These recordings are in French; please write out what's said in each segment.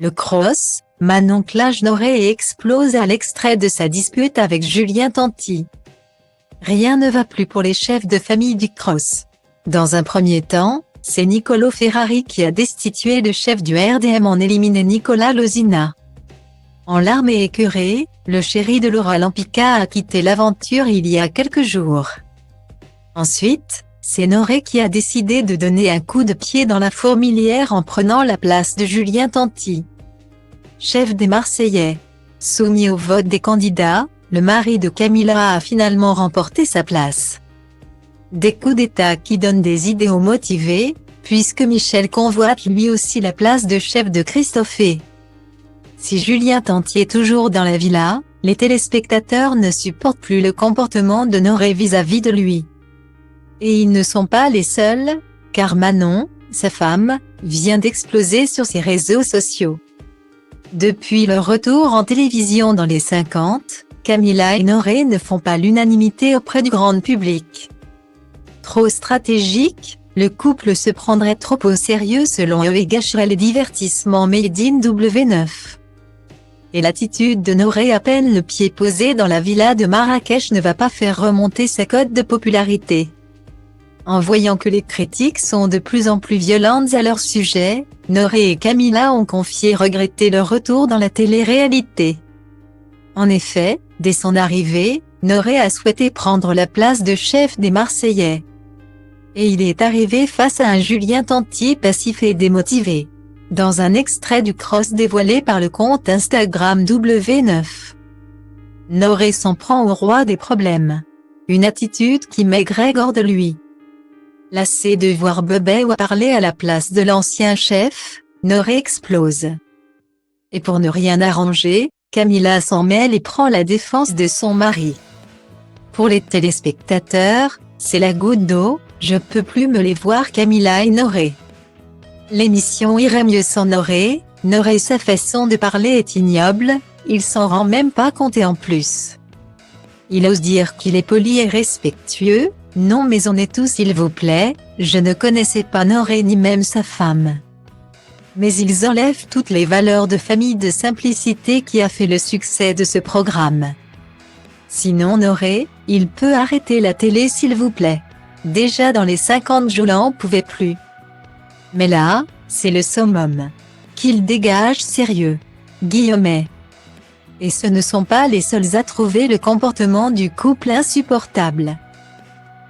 Le cross, Manon clash Noré et explose à l'extrait de sa dispute avec Julien Tanti. Rien ne va plus pour les chefs de famille du cross. Dans un premier temps, c'est Niccolò Ferrari qui a destitué le chef du RDM en éliminé Nicolas Losina. En larmes et écœuré, le chéri de Laura Lampica a quitté l'aventure il y a quelques jours. Ensuite, c'est Noré qui a décidé de donner un coup de pied dans la fourmilière en prenant la place de Julien Tanti. Chef des Marseillais. Soumis au vote des candidats, le mari de Camilla a finalement remporté sa place. Des coups d'état qui donnent des idées aux motivés, puisque Michel convoite lui aussi la place de chef de Christophe. Si Julien Tanti est toujours dans la villa, les téléspectateurs ne supportent plus le comportement de Noré vis-à-vis de lui. Et ils ne sont pas les seuls, car Manon, sa femme, vient d'exploser sur ses réseaux sociaux. Depuis leur retour en télévision dans les 50, Camilla et Noré ne font pas l'unanimité auprès du grand public. Trop stratégique, le couple se prendrait trop au sérieux selon eux et gâcherait le divertissement made in W9. Et l'attitude de Noré à peine le pied posé dans la villa de Marrakech ne va pas faire remonter sa cote de popularité. En voyant que les critiques sont de plus en plus violentes à leur sujet, Noré et Camilla ont confié regretter leur retour dans la télé-réalité. En effet, dès son arrivée, Noré a souhaité prendre la place de chef des Marseillais. Et il est arrivé face à un Julien Tanti passif et démotivé. Dans un extrait du cross dévoilé par le compte Instagram W9. Noré s'en prend au roi des problèmes. Une attitude qui met hors de lui. Lassé de voir Bebé parler à la place de l'ancien chef, Noré explose. Et pour ne rien arranger, Camilla s'en mêle et prend la défense de son mari. Pour les téléspectateurs, c'est la goutte d'eau, je peux plus me les voir Camilla et Noré. L'émission irait mieux sans Noré, sa façon de parler est ignoble, il s'en rend même pas compte et en plus. Il ose dire qu'il est poli et respectueux, non mais on est tous s'il vous plaît, je ne connaissais pas Noré ni même sa femme. Mais ils enlèvent toutes les valeurs de famille de simplicité qui a fait le succès de ce programme. Sinon Noré, il peut arrêter la télé s'il vous plaît. Déjà dans les 50 Jolan n'en pouvait plus. Mais là, c'est le summum. Qu'il dégage sérieux. Guillaumet. Et ce ne sont pas les seuls à trouver le comportement du couple insupportable.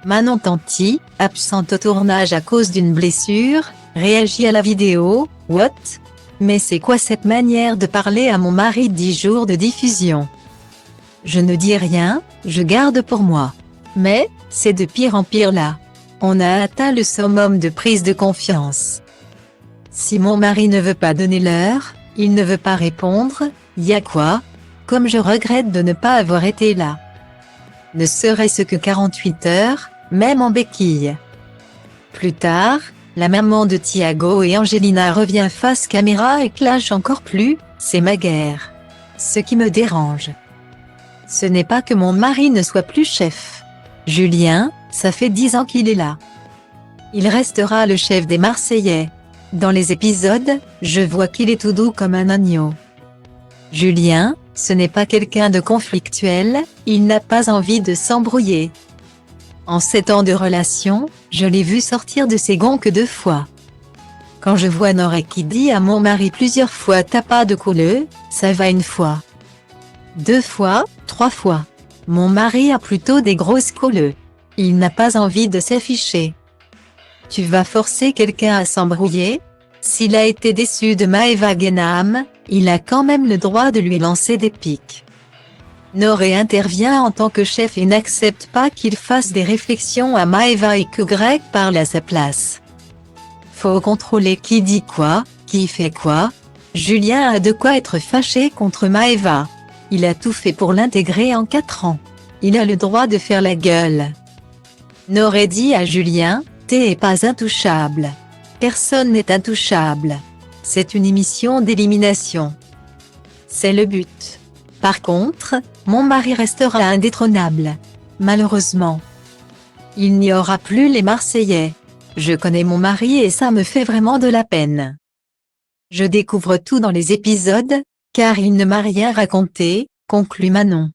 Manon Tanti, absente au tournage à cause d'une blessure, réagit à la vidéo « What ? Mais c'est quoi cette manière de parler à mon mari 10 jours de diffusion ? Je ne dis rien, je garde pour moi. Mais, c'est de pire en pire là. On a atteint le summum de prise de confiance. Si mon mari ne veut pas donner l'heure, il ne veut pas répondre, y a quoi ? Comme je regrette de ne pas avoir été là. Ne serait-ce que 48 heures, même en béquille. Plus tard, la maman de Thiago et Angelina revient face caméra et clash encore plus, c'est ma guerre. Ce qui me dérange. Ce n'est pas que mon mari ne soit plus chef. Julien, ça fait 10 ans qu'il est là. Il restera le chef des Marseillais. Dans les épisodes, je vois qu'il est tout doux comme un agneau. Julien, ce n'est pas quelqu'un de conflictuel, il n'a pas envie de s'embrouiller. En 7 ans de relation, je l'ai vu sortir de ses gonds que 2 fois. Quand je vois Noré qui dit à mon mari plusieurs fois t'as pas de couleux, ça va 1 fois. 2 fois, 3 fois. Mon mari a plutôt des grosses couleux. Il n'a pas envie de s'afficher. Tu vas forcer quelqu'un à s'embrouiller ? S'il a été déçu de Maëva Guénam, il a quand même le droit de lui lancer des piques. Noré intervient en tant que chef et n'accepte pas qu'il fasse des réflexions à Maëva et que Greg parle à sa place. Faut contrôler qui dit quoi, qui fait quoi. Julien a de quoi être fâché contre Maëva. Il a tout fait pour l'intégrer en 4 ans. Il a le droit de faire la gueule. Noré dit à Julien, t'es pas intouchable. Personne n'est intouchable. C'est une émission d'élimination. C'est le but. Par contre, mon mari restera indétrônable. Malheureusement. Il n'y aura plus les Marseillais. Je connais mon mari et ça me fait vraiment de la peine. Je découvre tout dans les épisodes, car il ne m'a rien raconté, conclut Manon.